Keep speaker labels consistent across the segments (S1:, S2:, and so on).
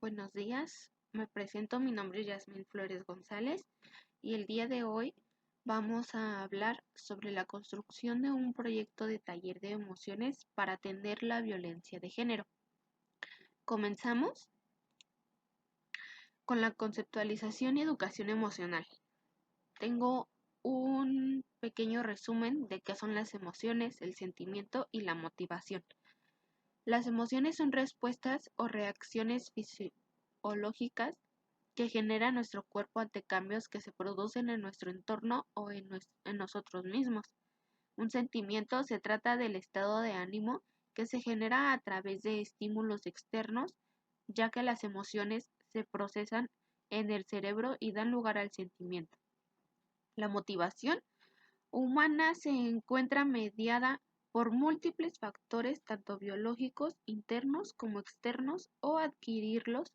S1: Buenos días, me presento, mi nombre es Yasmín Flores González y el día de hoy vamos a hablar sobre la construcción de un proyecto de taller de emociones para atender la violencia de género. Comenzamos con la conceptualización y educación emocional. Tengo un pequeño resumen de qué son las emociones, el sentimiento y la motivación. Las emociones son respuestas o reacciones fisiológicas que genera nuestro cuerpo ante cambios que se producen en nuestro entorno o en nosotros mismos. Un sentimiento se trata del estado de ánimo que se genera a través de estímulos externos, ya que las emociones se procesan en el cerebro y dan lugar al sentimiento. La motivación humana se encuentra mediada por múltiples factores, tanto biológicos, internos como externos, o adquirirlos,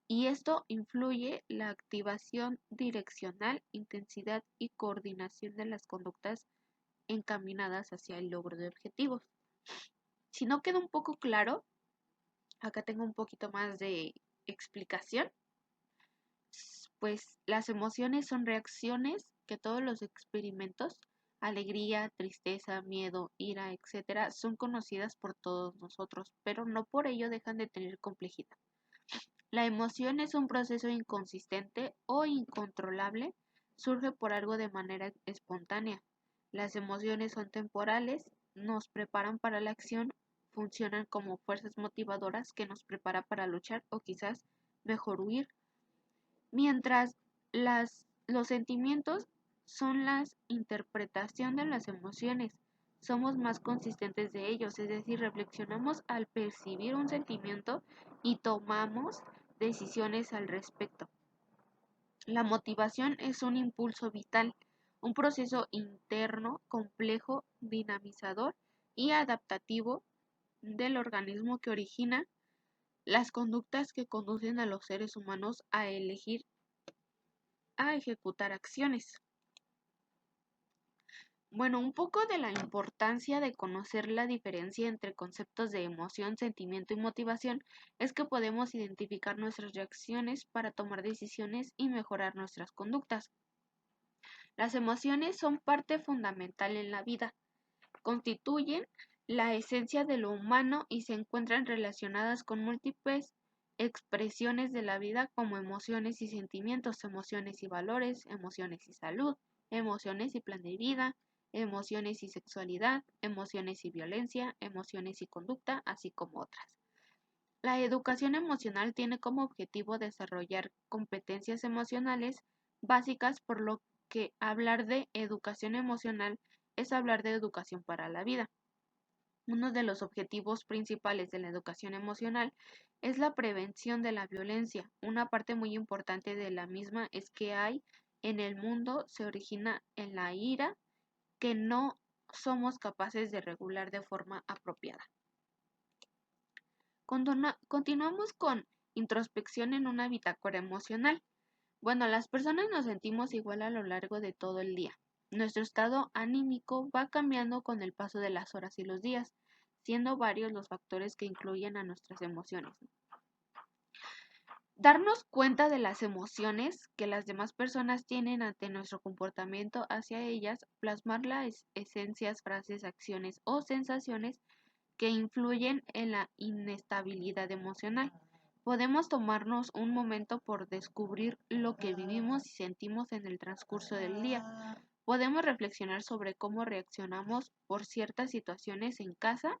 S1: y esto influye la activación direccional, intensidad y coordinación de las conductas encaminadas hacia el logro de objetivos. Si no queda un poco claro, acá tengo un poquito más de explicación. Pues las emociones son reacciones que todos los experimentos, alegría, tristeza, miedo, ira, etcétera, son conocidas por todos nosotros, pero no por ello dejan de tener complejidad. La emoción es un proceso inconsistente o incontrolable, surge por algo de manera espontánea. Las emociones son temporales, nos preparan para la acción, funcionan como fuerzas motivadoras que nos preparan para luchar o quizás mejor huir. Mientras los sentimientos son la interpretación de las emociones, somos más consistentes de ellos, es decir, reflexionamos al percibir un sentimiento y tomamos decisiones al respecto. La motivación es un impulso vital, un proceso interno, complejo, dinamizador y adaptativo del organismo que origina las conductas que conducen a los seres humanos a elegir a ejecutar acciones. Bueno, un poco de la importancia de conocer la diferencia entre conceptos de emoción, sentimiento y motivación es que podemos identificar nuestras reacciones para tomar decisiones y mejorar nuestras conductas. Las emociones son parte fundamental en la vida, constituyen la esencia de lo humano y se encuentran relacionadas con múltiples expresiones de la vida como emociones y sentimientos, emociones y valores, emociones y salud, emociones y plan de vida, emociones y sexualidad, emociones y violencia, emociones y conducta, así como otras. La educación emocional tiene como objetivo desarrollar competencias emocionales básicas, por lo que hablar de educación emocional es hablar de educación para la vida. Uno de los objetivos principales de la educación emocional es la prevención de la violencia. Una parte muy importante de la misma es que hay en el mundo se origina en la ira que no somos capaces de regular de forma apropiada. Continuamos con introspección en una bitácora emocional. Bueno, las personas nos sentimos igual a lo largo de todo el día. Nuestro estado anímico va cambiando con el paso de las horas y los días, siendo varios los factores que influyen a nuestras emociones. Darnos cuenta de las emociones que las demás personas tienen ante nuestro comportamiento hacia ellas, plasmar las esencias, frases, acciones o sensaciones que influyen en la inestabilidad emocional. Podemos tomarnos un momento por descubrir lo que vivimos y sentimos en el transcurso del día. Podemos reflexionar sobre cómo reaccionamos por ciertas situaciones en casa,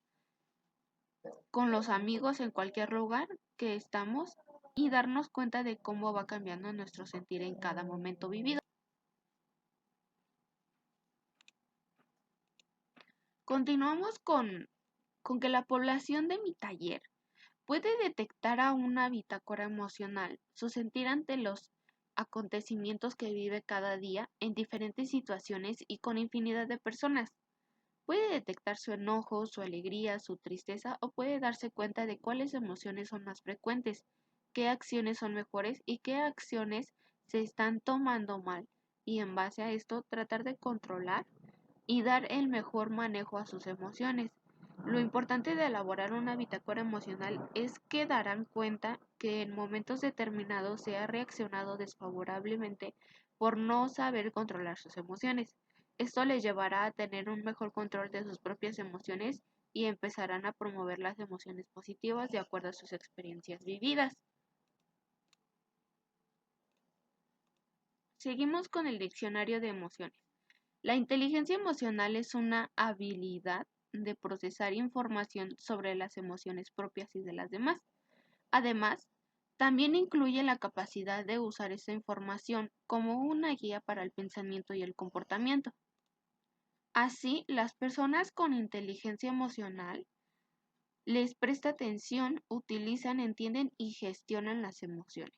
S1: con los amigos, en cualquier lugar que estamos, y darnos cuenta de cómo va cambiando nuestro sentir en cada momento vivido. Continuamos con que la población de mi taller puede detectar a una bitácora emocional, su sentir ante los acontecimientos que vive cada día en diferentes situaciones y con infinidad de personas. Puede detectar su enojo, su alegría, su tristeza o puede darse cuenta de cuáles emociones son más frecuentes, qué acciones son mejores y qué acciones se están tomando mal, y en base a esto tratar de controlar y dar el mejor manejo a sus emociones. Lo importante de elaborar una bitácora emocional es que darán cuenta que en momentos determinados se ha reaccionado desfavorablemente por no saber controlar sus emociones. Esto les llevará a tener un mejor control de sus propias emociones y empezarán a promover las emociones positivas de acuerdo a sus experiencias vividas. Seguimos con el diccionario de emociones. La inteligencia emocional es una habilidad de procesar información sobre las emociones propias y de las demás. Además, también incluye la capacidad de usar esa información como una guía para el pensamiento y el comportamiento. Así, las personas con inteligencia emocional les presta atención, utilizan, entienden y gestionan las emociones.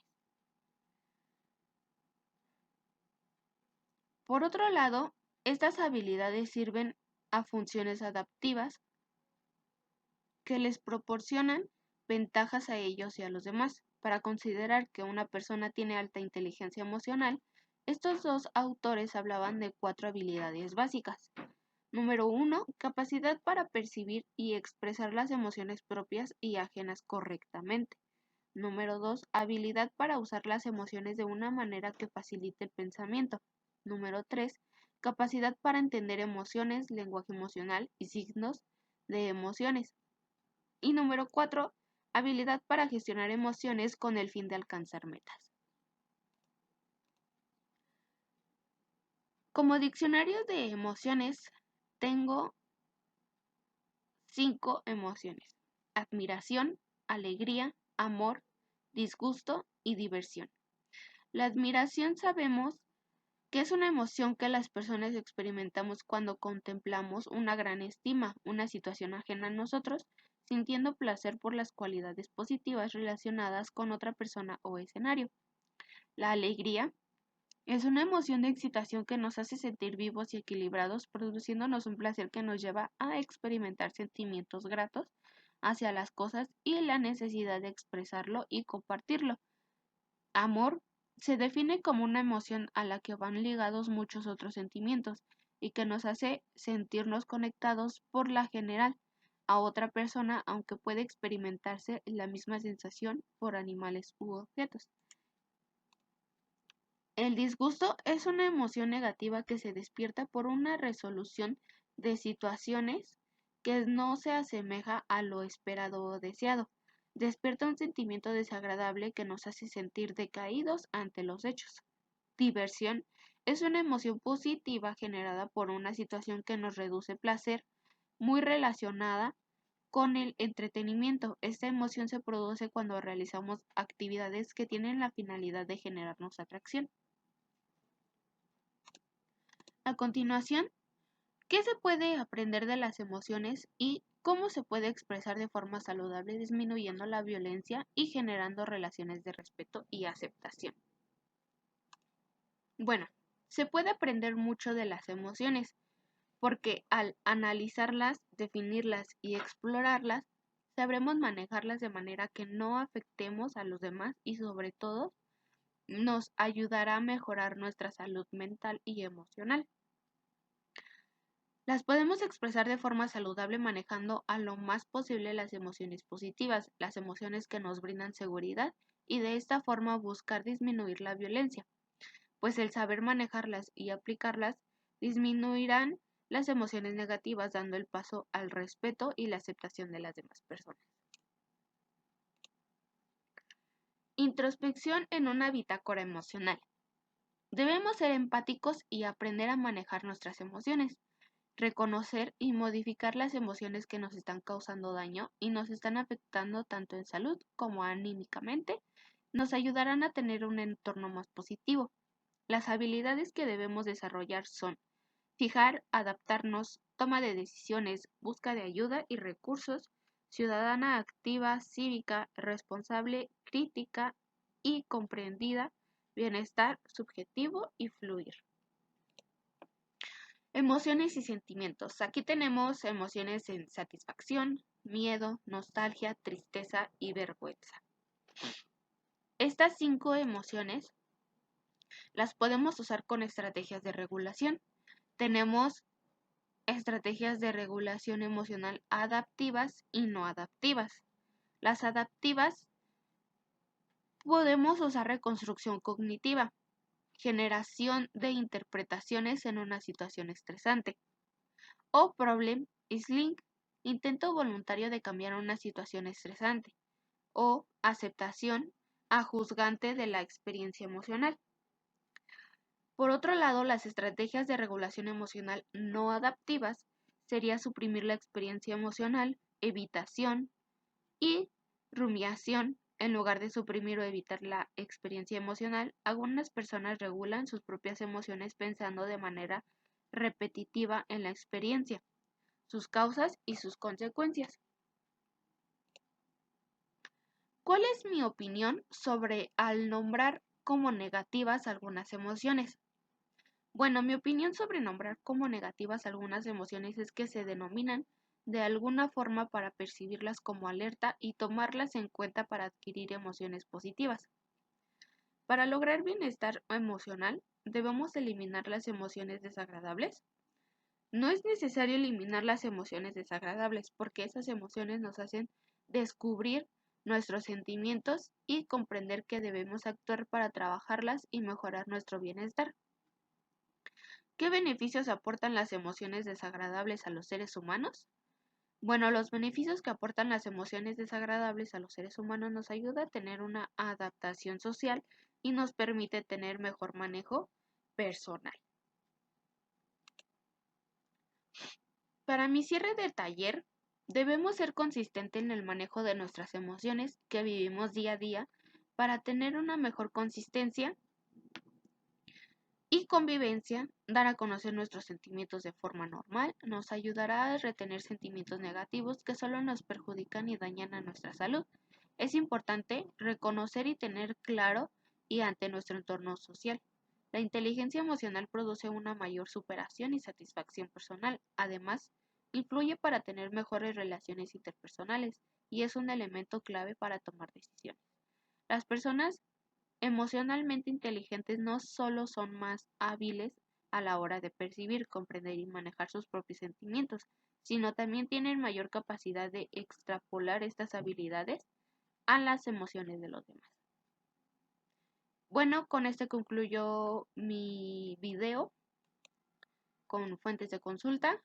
S1: Por otro lado, estas habilidades sirven a funciones adaptivas que les proporcionan ventajas a ellos y a los demás. Para considerar que una persona tiene alta inteligencia emocional, estos dos autores hablaban de 4 habilidades básicas. Número 1, capacidad para percibir y expresar las emociones propias y ajenas correctamente. Número 2, habilidad para usar las emociones de una manera que facilite el pensamiento. Número 3, capacidad para entender emociones, lenguaje emocional y signos de emociones. Y número 4, habilidad para gestionar emociones con el fin de alcanzar metas. Como diccionario de emociones, tengo 5 emociones: admiración, alegría, amor, disgusto y diversión. La admiración sabemos que es una emoción que las personas experimentamos cuando contemplamos una gran estima, una situación ajena a nosotros, sintiendo placer por las cualidades positivas relacionadas con otra persona o escenario. La alegría es una emoción de excitación que nos hace sentir vivos y equilibrados, produciéndonos un placer que nos lleva a experimentar sentimientos gratos hacia las cosas y la necesidad de expresarlo y compartirlo. Amor se define como una emoción a la que van ligados muchos otros sentimientos y que nos hace sentirnos conectados por la general a otra persona, aunque puede experimentarse la misma sensación por animales u objetos. El disgusto es una emoción negativa que se despierta por una resolución de situaciones que no se asemeja a lo esperado o deseado. Despierta un sentimiento desagradable que nos hace sentir decaídos ante los hechos. Diversión es una emoción positiva generada por una situación que nos reduce placer, muy relacionada con el entretenimiento. Esta emoción se produce cuando realizamos actividades que tienen la finalidad de generarnos atracción. A continuación, ¿qué se puede aprender de las emociones y cómo se puede expresar de forma saludable disminuyendo la violencia y generando relaciones de respeto y aceptación? Bueno, se puede aprender mucho de las emociones, porque al analizarlas, definirlas y explorarlas, sabremos manejarlas de manera que no afectemos a los demás y sobre todo nos ayudará a mejorar nuestra salud mental y emocional. Las podemos expresar de forma saludable manejando a lo más posible las emociones positivas, las emociones que nos brindan seguridad y de esta forma buscar disminuir la violencia, pues el saber manejarlas y aplicarlas disminuirán las emociones negativas dando el paso al respeto y la aceptación de las demás personas. Introspección en una bitácora emocional. Debemos ser empáticos y aprender a manejar nuestras emociones, reconocer y modificar las emociones que nos están causando daño y nos están afectando tanto en salud como anímicamente, nos ayudarán a tener un entorno más positivo. Las habilidades que debemos desarrollar son fijar, adaptarnos, toma de decisiones, busca de ayuda y recursos, ciudadana activa, cívica, responsable, crítica y comprendida, bienestar subjetivo y fluir. Emociones y sentimientos. Aquí tenemos emociones en satisfacción, miedo, nostalgia, tristeza y vergüenza. Estas 5 emociones las podemos usar con estrategias de regulación. Tenemos estrategias de regulación emocional adaptivas y no adaptivas. Las adaptivas podemos usar reconstrucción cognitiva, generación de interpretaciones en una situación estresante, o problem sling, intento voluntario de cambiar una situación estresante, o aceptación ajuzgante de la experiencia emocional. Por otro lado, las estrategias de regulación emocional no adaptivas sería suprimir la experiencia emocional, evitación y rumiación. En lugar de suprimir o evitar la experiencia emocional, algunas personas regulan sus propias emociones pensando de manera repetitiva en la experiencia, sus causas y sus consecuencias. ¿Cuál es mi opinión sobre al nombrar como negativas algunas emociones? Bueno, mi opinión sobre nombrar como negativas algunas emociones es que se denominan de alguna forma para percibirlas como alerta y tomarlas en cuenta para adquirir emociones positivas. Para lograr bienestar emocional, ¿debemos eliminar las emociones desagradables? No es necesario eliminar las emociones desagradables porque esas emociones nos hacen descubrir nuestros sentimientos y comprender que debemos actuar para trabajarlas y mejorar nuestro bienestar. ¿Qué beneficios aportan las emociones desagradables a los seres humanos? Bueno, los beneficios que aportan las emociones desagradables a los seres humanos nos ayuda a tener una adaptación social y nos permite tener mejor manejo personal. Para mi cierre de taller, debemos ser consistentes en el manejo de nuestras emociones que vivimos día a día para tener una mejor consistencia y convivencia. Dar a conocer nuestros sentimientos de forma normal nos ayudará a retener sentimientos negativos que solo nos perjudican y dañan a nuestra salud. Es importante reconocer y tener claro y ante nuestro entorno social. La inteligencia emocional produce una mayor superación y satisfacción personal. Además, influye para tener mejores relaciones interpersonales y es un elemento clave para tomar decisiones. Las personas emocionalmente inteligentes no solo son más hábiles a la hora de percibir, comprender y manejar sus propios sentimientos, sino también tienen mayor capacidad de extrapolar estas habilidades a las emociones de los demás. Bueno, con este concluyo mi video con fuentes de consulta.